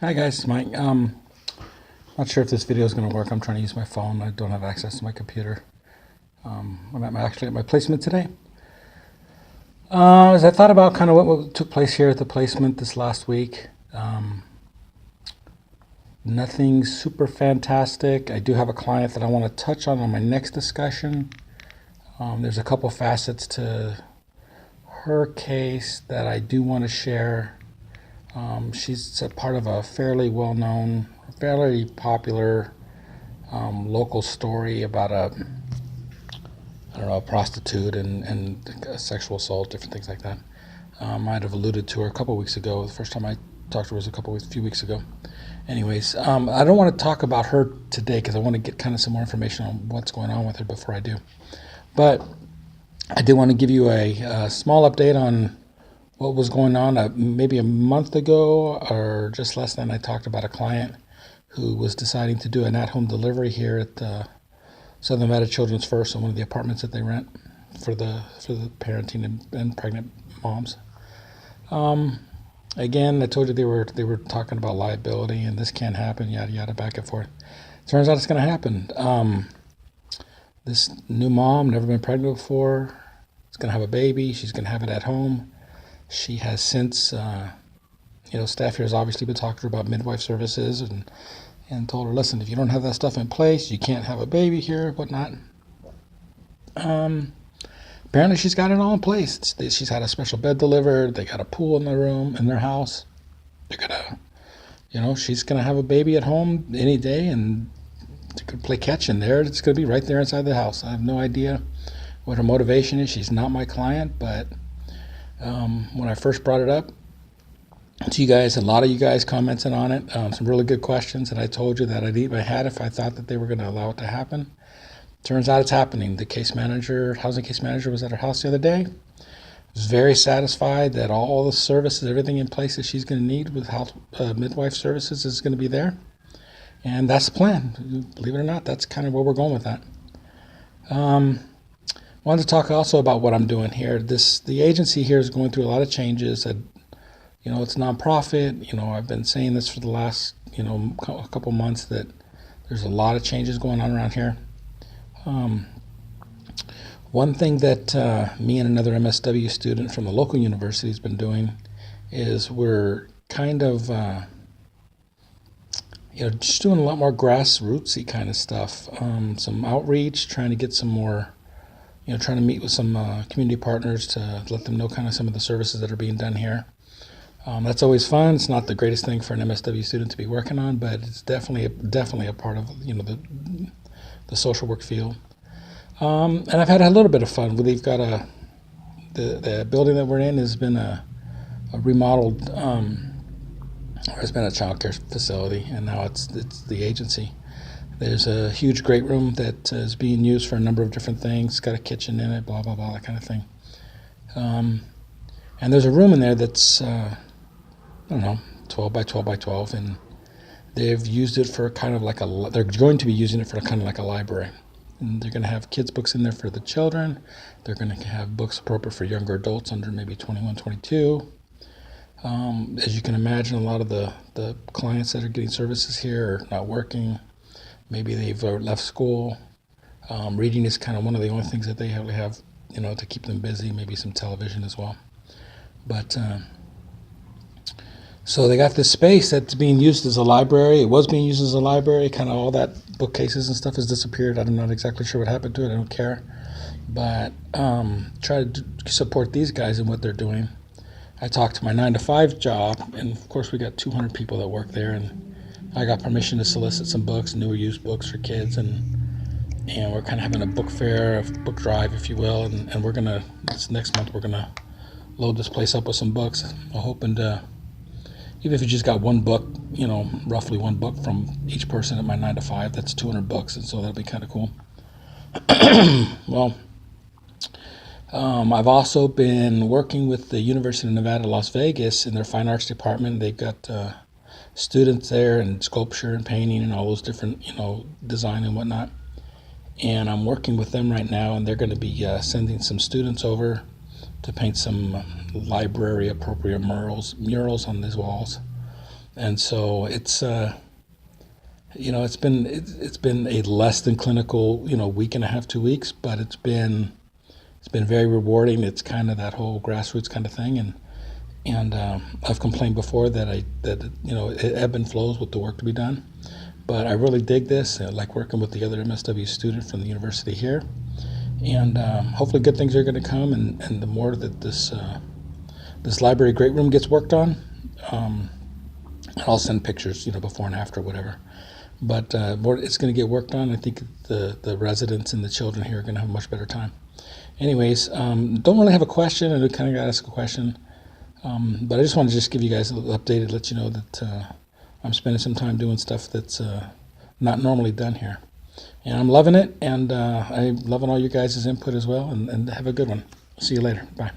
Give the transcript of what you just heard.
Hi guys, Mike. Not sure if this video is going to work. I'm trying to use my phone. I don't have access to my computer. Actually at my placement today. As I thought about kind of what took place here at the placement this last week, nothing super fantastic. I do have a client that I want to touch on my next discussion. There's a couple facets to her case that I do want to share. She's a part of a fairly well-known, fairly popular local story about a prostitute and sexual assault, different things like that. I might have alluded to her a couple weeks ago. The first time I talked to her was a few weeks ago. Anyways, I don't want to talk about her today because I want to get kind of some more information on what's going on with her before I do. But I did want to give you a small update on what was going on. Maybe a month ago or just less than, I talked about a client who was deciding to do an at-home delivery here at Southern Nevada Children's First, in one of the apartments that they rent for the parenting and pregnant moms. Again, I told you they were talking about liability and this can't happen, yada yada, back and forth. Turns out it's going to happen. This new mom, never been pregnant before, is going to have a baby. She's going to have it at home. She has since, staff here has obviously been talking to her about midwife services and told her, listen, if you don't have that stuff in place, you can't have a baby here, whatnot. Apparently she's got it all in place. She's had a special bed delivered. They got a pool in their house. They're gonna, she's gonna have a baby at home any day, and they could play catch in there. It's gonna be right there inside the house. I have no idea what her motivation is. She's not my client, but when I first brought it up to you guys, a lot of you guys commented on it, some really good questions, and I told you that I'd eat my hat if I thought that they were going to allow it to happen. Turns out it's happening. The housing case manager was at her house the other day. Was very satisfied that all the services, everything in place that she's going to need with midwife services is going to be there. And that's the plan. Believe it or not, that's kind of where we're going with that. Wanted to talk also about what I'm doing here. The agency here is going through a lot of changes. It's nonprofit. I've been saying this for the last, a couple months, that there's a lot of changes going on around here. One thing that me and another MSW student from the local university has been doing is we're kind of, just doing a lot more grassrootsy kind of stuff. Some outreach, trying to get some more, trying to meet with some community partners to let them know kind of some of the services that are being done here. That's always fun. It's not the greatest thing for an MSW student to be working on, but it's definitely a part of the social work field. And I've had a little bit of fun. We've got the building that we're in has been a remodeled, or it's been a child care facility, and now it's the agency. There's a huge great room that is being used for a number of different things. It's got a kitchen in it, blah blah blah, that kind of thing. And there's a room in there that's 12 by 12 by 12, and they've used it for kind of like they're going to be using it for kind of like a library. And they're going to have kids' books in there for the children. They're going to have books appropriate for younger adults under maybe 21, 22. As you can imagine, a lot of the clients that are getting services here are not working. Maybe they've left school. Reading is kind of one of the only things that they have, to keep them busy. Maybe some television as well. But so they got this space that's being used as a library. It was being used as a library. Kind of all that bookcases and stuff has disappeared. I'm not exactly sure what happened to it. I don't care. But try to support these guys in what they're doing. I talked to my 9-to-5 job, and of course we got 200 people that work there, and I got permission to solicit some books, new or used books for kids, and we're kind of having a book fair, a book drive, if you will, and we're gonna, this next month, we're gonna load this place up with some books. I'm hoping to, even if you just got one book, roughly one book from each person at my 9-to-5, that's 200 books, and so that'll be kind of cool. Well, I've also been working with the University of Nevada, Las Vegas in their fine arts department. They've got students there in sculpture and painting and all those different, design and whatnot. And I'm working with them right now, and they're going to be sending some students over to paint some library appropriate murals on these walls. And so it's been a less than clinical, week and a half, 2 weeks, but it's been very rewarding. It's kind of that whole grassroots kind of thing, and I've complained before that it ebb and flows with the work to be done, but I really dig this. I like working with the other MSW student from the university here, and hopefully good things are going to come. And the more that this library great room gets worked on, um, I'll send pictures, before and after, whatever. But it's going to get worked on. I think the residents and the children here are going to have a much better time. Anyways, don't really have a question. I kind of got to ask a question, but I just want to just give you guys a little update and let you know that I'm spending some time doing stuff that's not normally done here. And I'm loving it, and I'm loving all you guys' input as well, and have a good one. See you later. Bye.